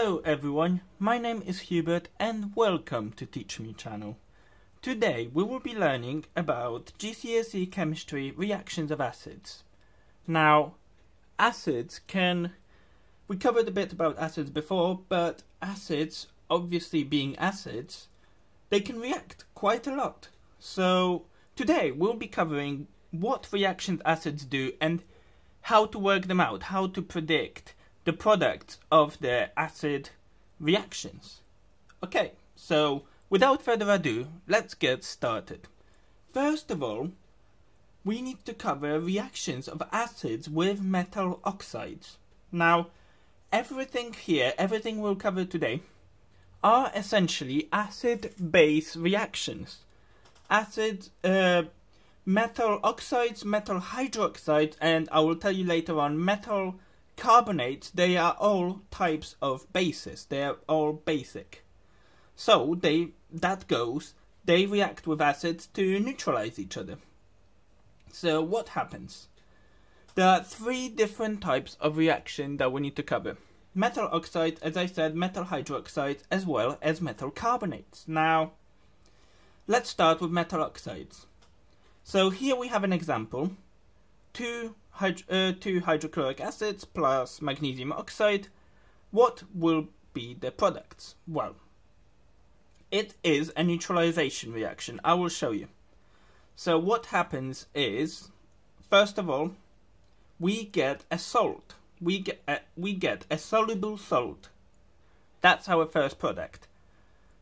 Hello everyone, my name is Hubert and welcome to Teach Me channel. Today we will be learning about GCSE chemistry reactions of acids. Now, we covered a bit about acids before, but acids, obviously being acids, they can react quite a lot. So today we'll be covering what reactions acids do and how to work them out, how to predict the products of the acid reactions. Okay, so without further ado, let's get started. First of all, we need to cover reactions of acids with metal oxides. Now, everything we'll cover today are essentially acid-base reactions. Metal oxides, metal hydroxides, and I will tell you later on, metal carbonates, they are all types of bases. They are all basic. So they react with acids to neutralize each other. So what happens? There are three different types of reaction that we need to cover. Metal oxides, as I said, metal hydroxides, as well as metal carbonates. Now, let's start with metal oxides. So here we have an example. Two hydrochloric acids plus magnesium oxide. What will be the products? Well, it is a neutralization reaction. I will show you. So what happens is, first of all, we get a salt. We get a soluble salt. That's our first product.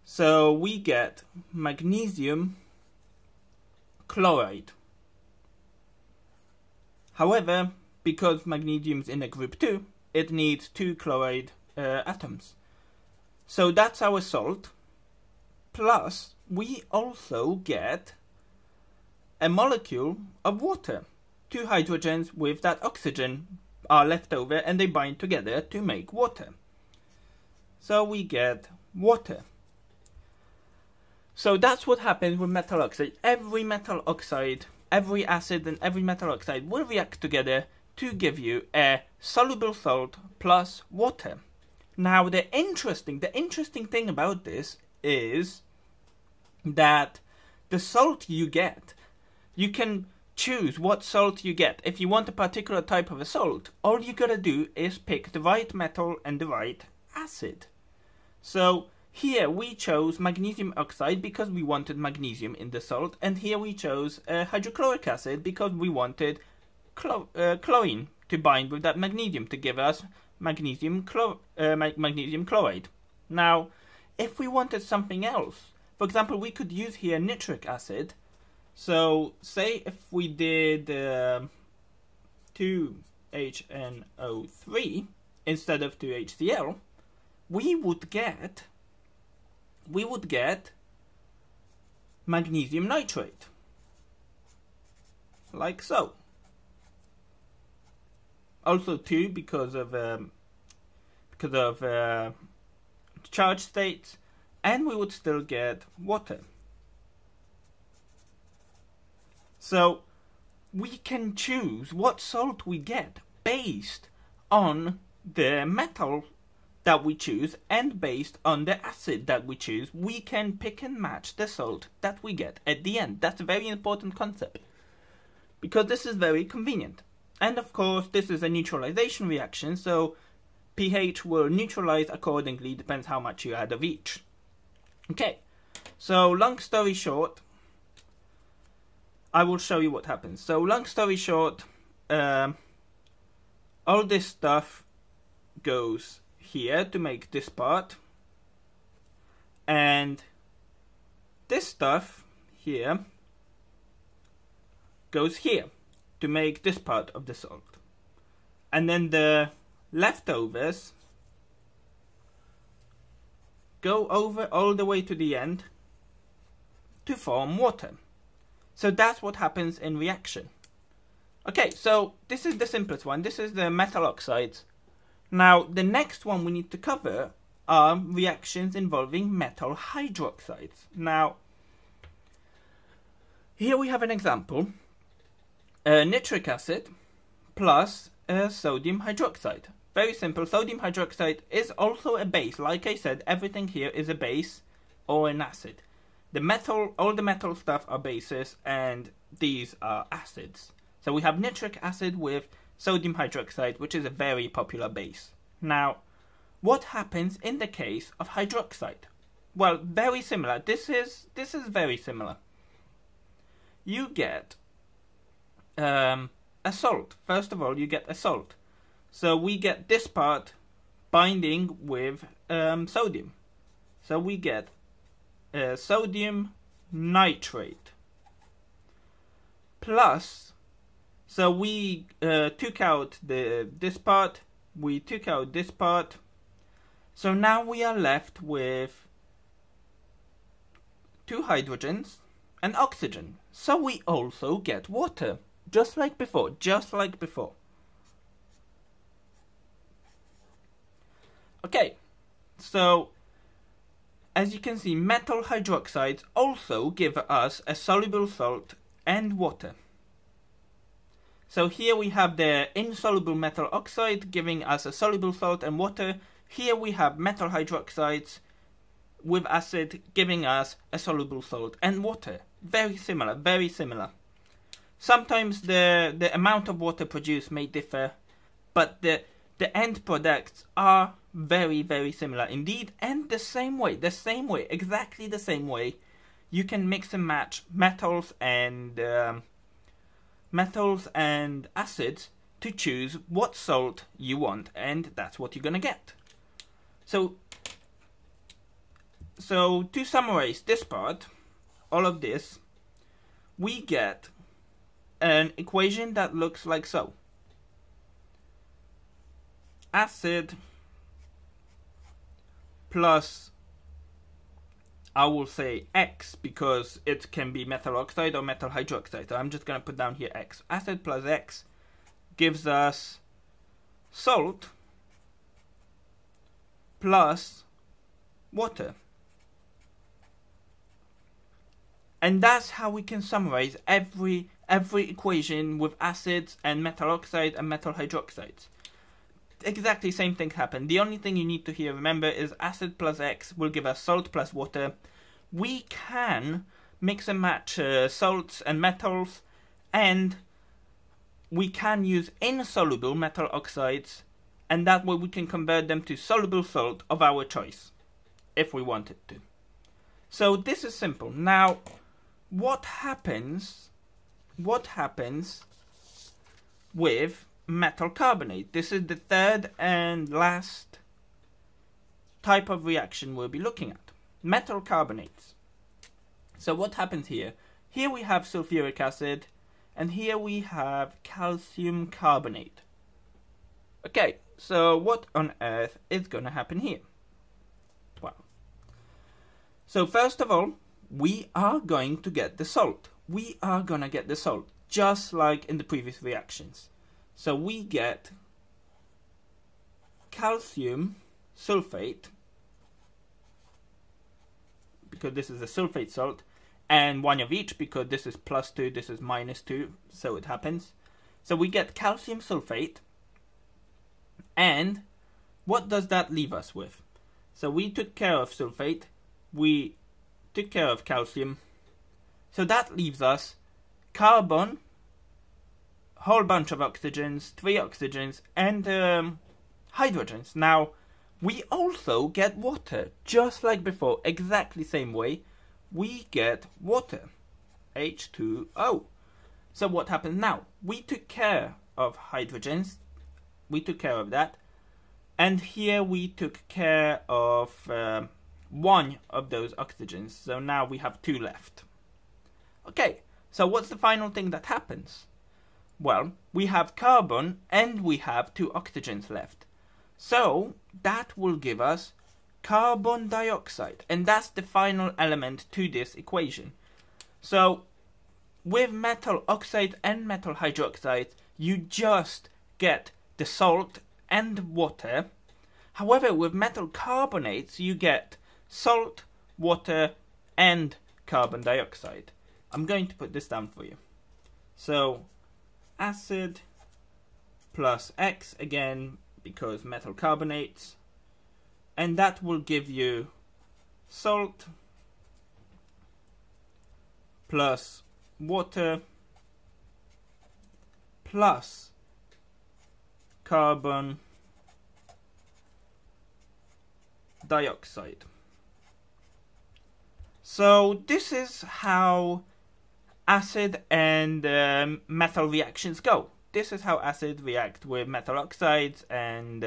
So we get magnesium chloride. However, because magnesium's in a group 2, it needs 2 chloride atoms. So that's our salt. Plus, we also get a molecule of water. 2 hydrogens with that oxygen are left over and they bind together to make water. So we get water. So that's what happens with metal oxide. Every acid and every metal oxide will react together to give you a soluble salt plus water. Now the interesting thing about this is that the salt you get, you can choose what salt you get. If you want a particular type of a salt, all you gotta do is pick the right metal and the right acid. So here we chose magnesium oxide because we wanted magnesium in the salt, and here we chose hydrochloric acid because we wanted chlorine to bind with that magnesium to give us magnesium chloride. Now, if we wanted something else, for example, we could use here nitric acid. So, say if we did 2HNO3 instead of 2HCl, we would get magnesium nitrate, like so. Also 2 because of charge states, and we would still get water. So we can choose what salt we get based on the metal that we choose and based on the acid that we choose. We can pick and match the salt that we get at the end. That's a very important concept because this is very convenient. And of course, this is a neutralization reaction, so pH will neutralize accordingly, depends how much you add of each. Okay, so long story short, I will show you what happens. So long story short, all this stuff goes here to make this part, and this stuff here goes here to make this part of the salt, and then the leftovers go over all the way to the end to form water. So that's what happens in reaction. Okay, so this is the simplest one. This is the metal oxides. Now, the next one we need to cover are reactions involving metal hydroxides. Now, here we have an example. Nitric acid plus sodium hydroxide. Very simple. Sodium hydroxide is also a base. Like I said, everything here is a base or an acid. The metal, all the metal stuff are bases, and these are acids. So we have nitric acid with sodium hydroxide, which is a very popular base. Now, what happens in the case of hydroxide? Well, very similar. This is very similar. You get a salt. First of all, you get a salt. So we get this part binding with sodium. So we get sodium nitrate. Plus, so we took out this part, we took out this part. So now we are left with 2 hydrogens and oxygen. So we also get water, just like before, just like before. Okay, so as you can see, metal hydroxides also give us a soluble salt and water. So here we have the insoluble metal oxide giving us a soluble salt and water. Here we have metal hydroxides with acid giving us a soluble salt and water. Very similar, very similar. Sometimes the amount of water produced may differ, but the end products are very, very similar indeed, and the same way, exactly the same way, you can mix and match metals and acids to choose what salt you want, and that's what you're gonna get. So to summarize this part, all of this, we get an equation that looks like so. Acid plus, I will say X because it can be metal oxide or metal hydroxide. So I'm just going to put down here X. Acid plus X gives us salt plus water. And that's how we can summarize every equation with acids and metal oxide and metal hydroxides. Exactly same thing happened. The only thing you need to here remember is acid plus X will give us salt plus water. We can mix and match salts and metals, and we can use insoluble metal oxides, and that way we can convert them to soluble salt of our choice, if we wanted to. So this is simple. Now, what happens with metal carbonate? This is the third and last type of reaction we'll be looking at. Metal carbonates. So what happens here? Here we have sulfuric acid, and here we have calcium carbonate. Okay, so what on earth is going to happen here? Well, so first of all, we are going to get the salt. We are going to get the salt, just like in the previous reactions. So we get calcium sulfate, because this is a sulfate salt, and one of each because this is +2, this is -2, so it happens. So we get calcium sulfate, and what does that leave us with? So we took care of sulfate, we took care of calcium, so that leaves us carbon, whole bunch of oxygens, 3 oxygens, and hydrogens. Now, we also get water, just like before, exactly same way. We get water, H2O. So what happens now? We took care of hydrogens, we took care of that, and here we took care of 1 of those oxygens, so now we have 2 left. Okay, so what's the final thing that happens? Well, we have carbon and we have 2 oxygens left. So that will give us carbon dioxide, and that's the final element to this equation. So with metal oxide and metal hydroxide, you just get the salt and water. However, with metal carbonates, you get salt, water, and carbon dioxide. I'm going to put this down for you. So acid plus X, again, because metal carbonates, and that will give you salt plus water plus carbon dioxide. So this is how acid and metal reactions go. This is how acid react with metal oxides and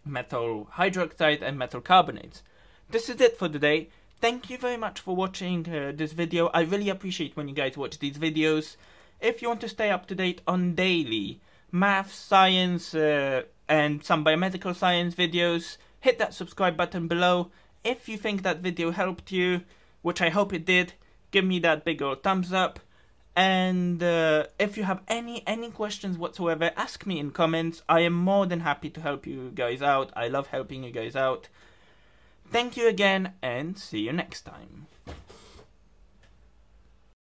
metal hydroxide and metal carbonates. This is it for today. Thank you very much for watching this video. I really appreciate when you guys watch these videos. If you want to stay up to date on daily math, science, and some biomedical science videos, hit that subscribe button below. If you think that video helped you, which I hope it did, give me that big old thumbs up. And if you have any questions whatsoever, ask me in comments. I am more than happy to help you guys out. I love helping you guys out. Thank you again, and see you next time.